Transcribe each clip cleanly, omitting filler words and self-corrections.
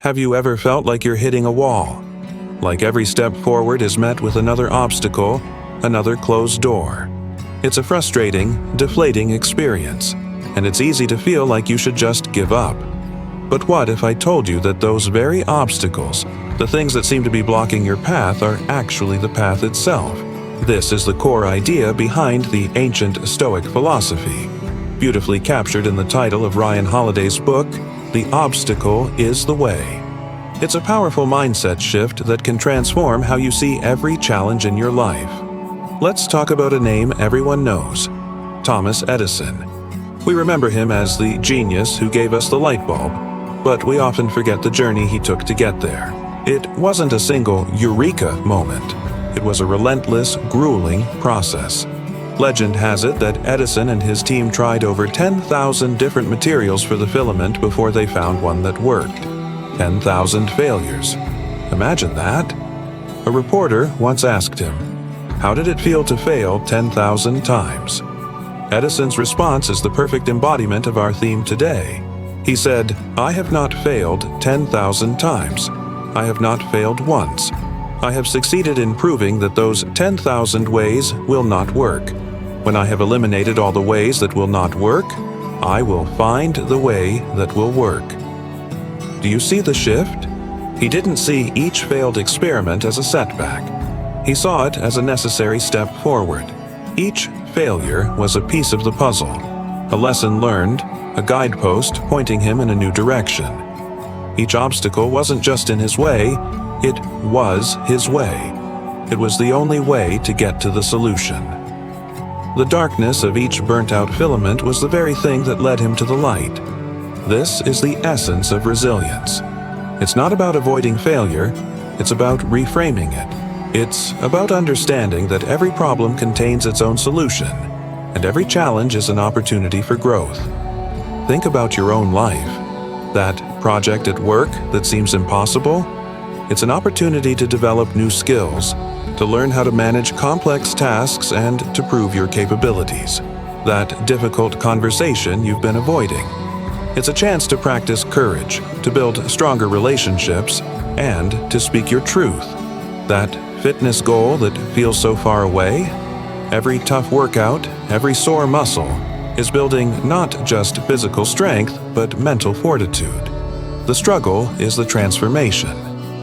Have you ever felt like you're hitting a wall? Like every step forward is met with another obstacle, another closed door. It's a frustrating, deflating experience, and it's easy to feel like you should just give up. But what if I told you that those very obstacles, the things that seem to be blocking your path, are actually the path itself? This is the core idea behind the ancient Stoic philosophy, beautifully captured in the title of Ryan Holiday's book, The Obstacle is the Way. It's a powerful mindset shift that can transform how you see every challenge in your life. Let's talk about a name everyone knows, Thomas Edison. We remember him as the genius who gave us the light bulb, but we often forget the journey he took to get there. It wasn't a single eureka moment. It was a relentless, grueling process. Legend has it that Edison and his team tried over 10,000 different materials for the filament before they found one that worked. 10,000 failures. Imagine that. A reporter once asked him, "How did it feel to fail 10,000 times?" Edison's response is the perfect embodiment of our theme today. He said, "I have not failed 10,000 times. I have not failed once. I have succeeded in proving that those 10,000 ways will not work. When I have eliminated all the ways that will not work, I will find the way that will work." Do you see the shift? He didn't see each failed experiment as a setback. He saw it as a necessary step forward. Each failure was a piece of the puzzle, a lesson learned, a guidepost pointing him in a new direction. Each obstacle wasn't just in his way, it was his way. It was the only way to get to the solution. The darkness of each burnt-out filament was the very thing that led him to the light. This is the essence of resilience. It's not about avoiding failure, it's about reframing it. It's about understanding that every problem contains its own solution, and every challenge is an opportunity for growth. Think about your own life. That project at work that seems impossible? It's an opportunity to develop new skills, to learn how to manage complex tasks and to prove your capabilities. That difficult conversation you've been avoiding. It's a chance to practice courage, to build stronger relationships, and to speak your truth. That fitness goal that feels so far away? Every tough workout, every sore muscle, is building not just physical strength, but mental fortitude. The struggle is the transformation.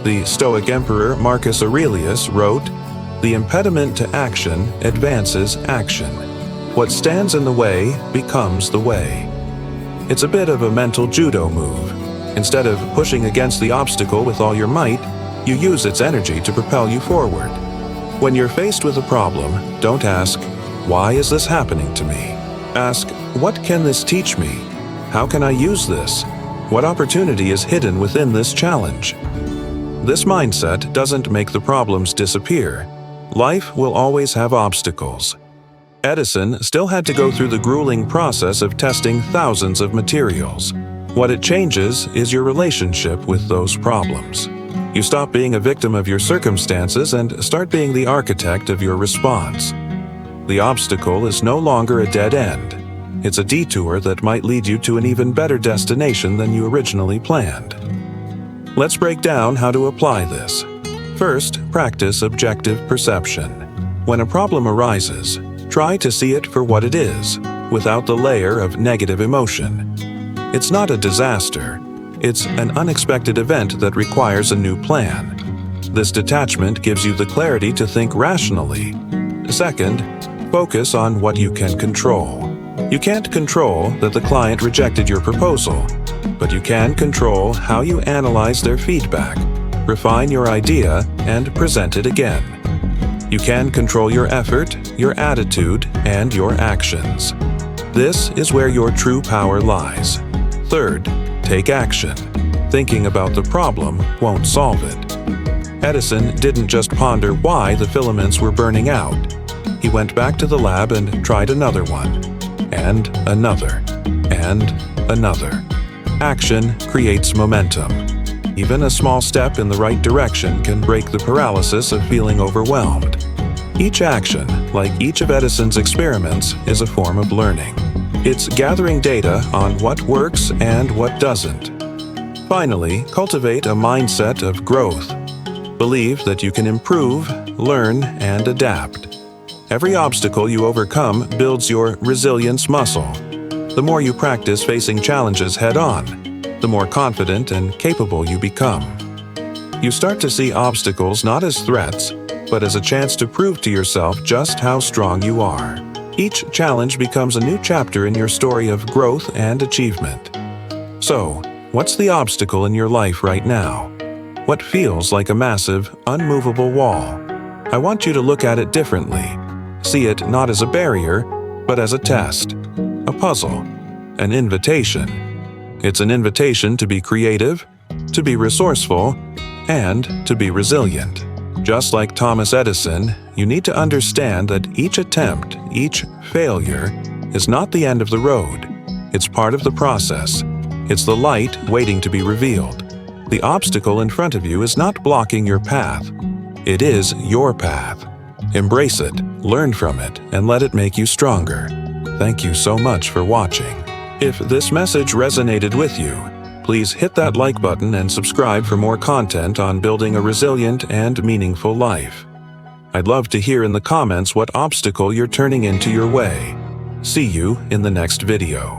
The Stoic emperor Marcus Aurelius wrote, "The impediment to action advances action. What stands in the way becomes the way." It's a bit of a mental judo move. Instead of pushing against the obstacle with all your might, you use its energy to propel you forward. When you're faced with a problem, don't ask, "Why is this happening to me?" Ask, "What can this teach me? How can I use this? What opportunity is hidden within this challenge?" This mindset doesn't make the problems disappear. Life will always have obstacles. Edison still had to go through the grueling process of testing thousands of materials. What it changes is your relationship with those problems. You stop being a victim of your circumstances and start being the architect of your response. The obstacle is no longer a dead end. It's a detour that might lead you to an even better destination than you originally planned. Let's break down how to apply this. First, practice objective perception. When a problem arises, try to see it for what it is, without the layer of negative emotion. It's not a disaster. It's an unexpected event that requires a new plan. This detachment gives you the clarity to think rationally. Second, focus on what you can control. You can't control that the client rejected your proposal, but you can control how you analyze their feedback, refine your idea, and present it again. You can control your effort, your attitude, and your actions. This is where your true power lies. Third, take action. Thinking about the problem won't solve it. Edison didn't just ponder why the filaments were burning out. He went back to the lab and tried another one, and another, and another. Action creates momentum. Even a small step in the right direction can break the paralysis of feeling overwhelmed. Each action, like each of Edison's experiments, is a form of learning. It's gathering data on what works and what doesn't. Finally, cultivate a mindset of growth. Believe that you can improve, learn, and adapt. Every obstacle you overcome builds your resilience muscle. The more you practice facing challenges head-on, the more confident and capable you become. You start to see obstacles not as threats, but as a chance to prove to yourself just how strong you are. Each challenge becomes a new chapter in your story of growth and achievement. So, what's the obstacle in your life right now? What feels like a massive, unmovable wall? I want you to look at it differently. See it not as a barrier, but as a test, a puzzle, an invitation. It's an invitation to be creative, to be resourceful, and to be resilient. Just like Thomas Edison, you need to understand that each attempt, each failure, is not the end of the road. It's part of the process. It's the light waiting to be revealed. The obstacle in front of you is not blocking your path. It is your path. Embrace it, learn from it, and let it make you stronger. Thank you so much for watching. If this message resonated with you, please hit that like button and subscribe for more content on building a resilient and meaningful life. I'd love to hear in the comments what obstacle you're turning into your way. See you in the next video.